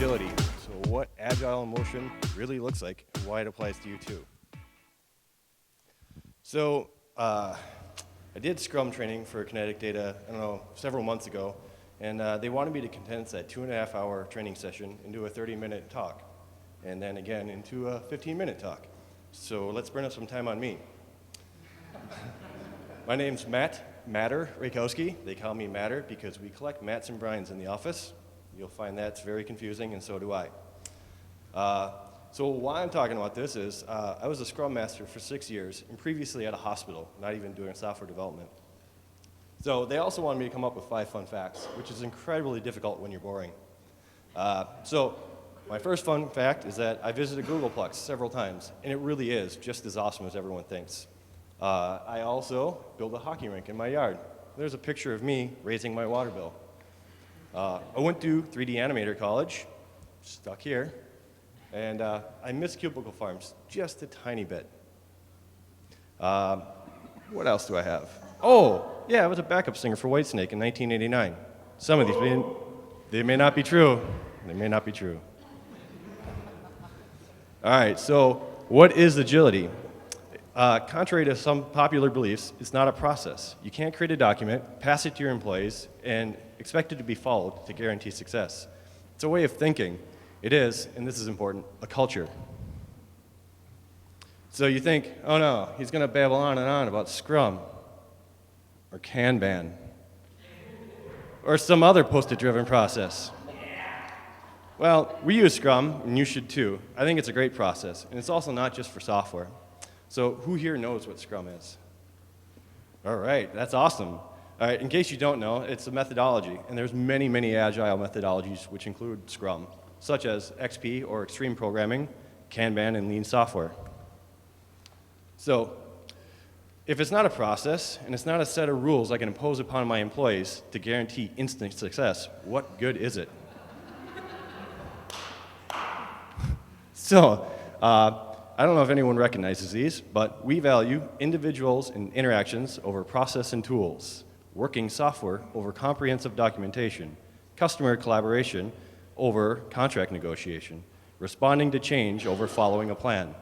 Agility. So what agile motion really looks like and why it applies to you too. So I did Scrum training for Kinetic Data, I don't know, several months ago, and they wanted me to condense that 2.5-hour training session into a 30-minute talk, and then again into a 15-minute talk. So let's burn up some time on me. My name's Matter Rakowski. They call me Matter because we collect Matts and Brians in the office. You'll find that's very confusing, and so do I. So why I'm talking about this is I was a Scrum Master for 6 years, and previously at a hospital, not even doing software development. So they also wanted me to come up with 5 fun facts, which is incredibly difficult when you're boring. So my first fun fact is that I visited Googleplex several times, and it really is just as awesome as everyone thinks. I also built a hockey rink in my yard. There's a picture of me raising my water bill. I went to 3D Animator College, stuck here, and I miss cubicle farms just a tiny bit. What else do I have? Oh, yeah, I was a backup singer for Whitesnake in 1989. Some of these, they may not be true. They may not be true. All right, so what is agility? Contrary to some popular beliefs, it's not a process. You can't create a document, pass it to your employees, and expect it to be followed to guarantee success. It's a way of thinking. It is, and this is important, a culture. So you think, oh no, he's going to babble on and on about Scrum, or Kanban, or some other post-it-driven process. Well, we use Scrum, and you should too. I think it's a great process, and it's also not just for software. So who here knows what Scrum is? All right, that's awesome. All right, in case you don't know, it's a methodology, and there's many, many agile methodologies which include Scrum, such as XP or Extreme Programming, Kanban, and Lean software. So if it's not a process, and it's not a set of rules I can impose upon my employees to guarantee instant success, what good is it? So, I don't know if anyone recognizes these, but we value individuals and interactions over process and tools, working software over comprehensive documentation, customer collaboration over contract negotiation, responding to change over following a plan.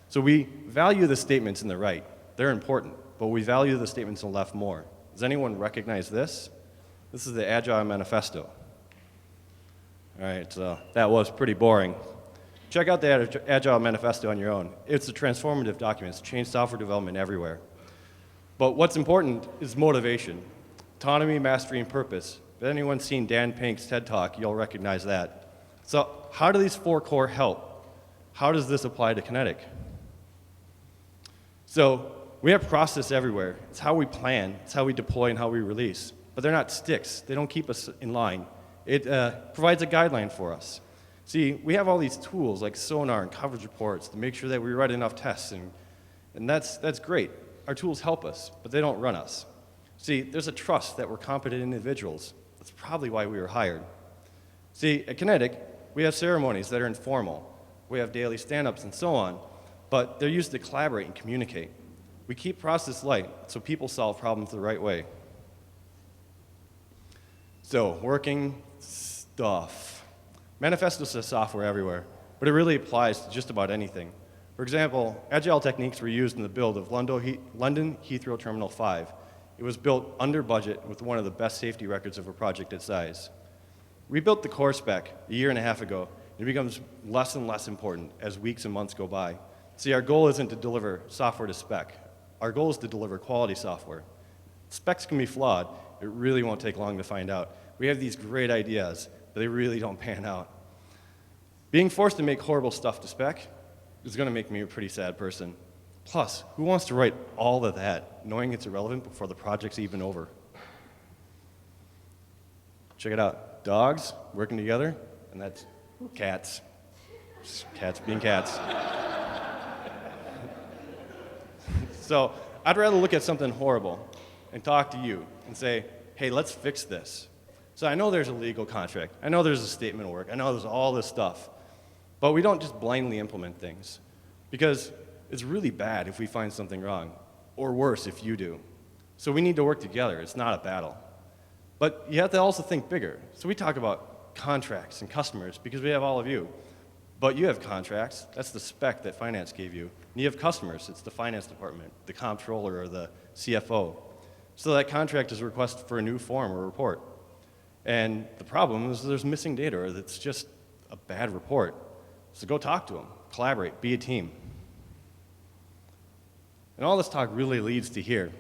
So we value the statements in the right. They're important, but we value the statements in the left more. Does anyone recognize this? This is the Agile Manifesto. All right, so that was pretty boring. Check out the Agile Manifesto on your own. It's a transformative document. It's changed software development everywhere. But what's important is motivation, autonomy, mastery, and purpose. If anyone's seen Dan Pink's TED Talk, you'll recognize that. So how do these 4 core help? How does this apply to Kinetic? So we have process everywhere. It's how we plan. It's how we deploy and how we release. But they're not sticks. They don't keep us in line. It provides a guideline for us. See, we have all these tools like Sonar and coverage reports to make sure that we write enough tests, and that's great. Our tools help us, but they don't run us. See, there's a trust that we're competent individuals. That's probably why we were hired. See, at Kinetic, we have ceremonies that are informal. We have daily stand-ups and so on, but they're used to collaborate and communicate. We keep process light so people solve problems the right way. So, working stuff. Manifesto says software everywhere, but it really applies to just about anything. For example, agile techniques were used in the build of London Heathrow Terminal 5. It was built under budget with one of the best safety records of a project its size. We built the core spec a year and a half ago, and it becomes less and less important as weeks and months go by. See, our goal isn't to deliver software to spec. Our goal is to deliver quality software. Specs can be flawed. It really won't take long to find out. We have these great ideas, but they really don't pan out. Being forced to make horrible stuff to spec is going to make me a pretty sad person. Plus, who wants to write all of that, knowing it's irrelevant before the project's even over? Check it out. Dogs working together, and that's cats. Cats being cats. So, I'd rather look at something horrible and talk to you and say, hey, let's fix this. So I know there's a legal contract. I know there's a statement of work. I know there's all this stuff. But we don't just blindly implement things, because it's really bad if we find something wrong, or worse if you do. So we need to work together. It's not a battle. But you have to also think bigger. So we talk about contracts and customers because we have all of you. But you have contracts. That's the spec that finance gave you. And you have customers. It's the finance department, the comptroller, or the CFO. So that contract is a request for a new form or report. And the problem is there's missing data, or it's just a bad report. So go talk to them, collaborate, be a team. And all this talk really leads to here,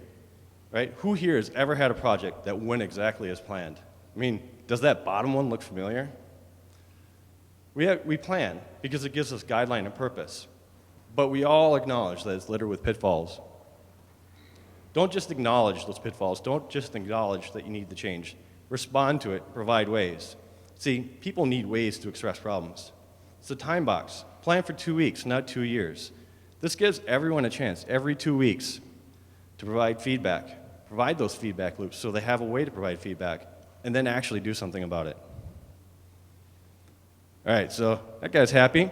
right? Who here has ever had a project that went exactly as planned? I mean, does that bottom one look familiar? We plan because it gives us guideline and purpose, but we all acknowledge that it's littered with pitfalls. Don't just acknowledge those pitfalls. Don't just acknowledge that you need the change. Respond to it, provide ways. See, people need ways to express problems. It's a time box. Plan for 2 weeks, not 2 years. This gives everyone a chance every 2 weeks to provide feedback. Provide those feedback loops so they have a way to provide feedback, and then actually do something about it. All right, so that guy's happy.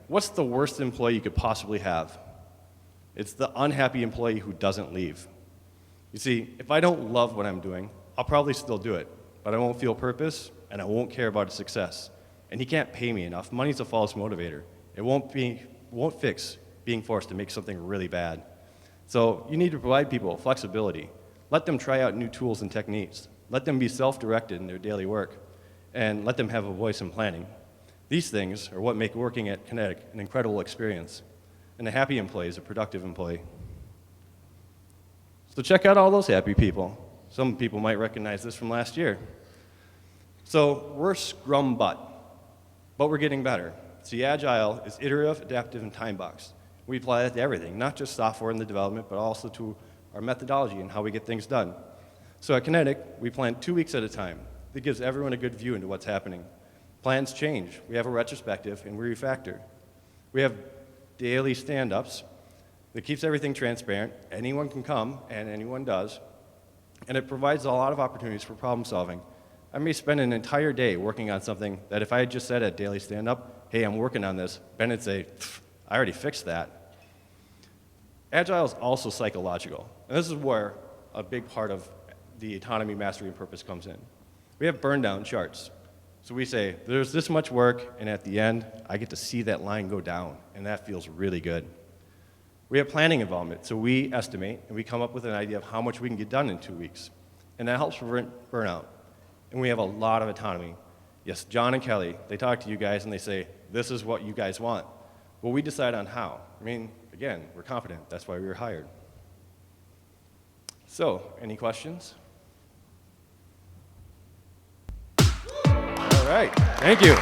What's the worst employee you could possibly have? It's the unhappy employee who doesn't leave. You see, if I don't love what I'm doing, I'll probably still do it, but I won't feel purpose, and I won't care about its success. And he can't pay me enough. Money's a false motivator. It won't fix being forced to make something really bad. So you need to provide people flexibility. Let them try out new tools and techniques. Let them be self-directed in their daily work, and let them have a voice in planning. These things are what make working at Kinetic an incredible experience, and a happy employee is a productive employee. So check out all those happy people. Some people might recognize this from last year. So we're Scrum but we're getting better. See, Agile is iterative, adaptive, and time-boxed. We apply that to everything, not just software and the development, but also to our methodology and how we get things done. So at Kinetic, we plan 2 weeks at a time. That gives everyone a good view into what's happening. Plans change. We have a retrospective, and we refactor. We have daily stand-ups that keeps everything transparent. Anyone can come, and anyone does. And it provides a lot of opportunities for problem solving. I may spend an entire day working on something that if I had just said at daily stand-up, hey, I'm working on this, Ben would say, I already fixed that. Agile is also psychological. And this is where a big part of the autonomy, mastery, and purpose comes in. We have burn-down charts. So we say, there's this much work, and at the end, I get to see that line go down, and that feels really good. We have planning involvement, so we estimate, and we come up with an idea of how much we can get done in 2 weeks. And that helps prevent burnout. And we have a lot of autonomy. Yes, John and Kelly, they talk to you guys, and they say, this is what you guys want. Well, we decide on how. I mean, again, we're confident. That's why we were hired. So, any questions? All right, thank you.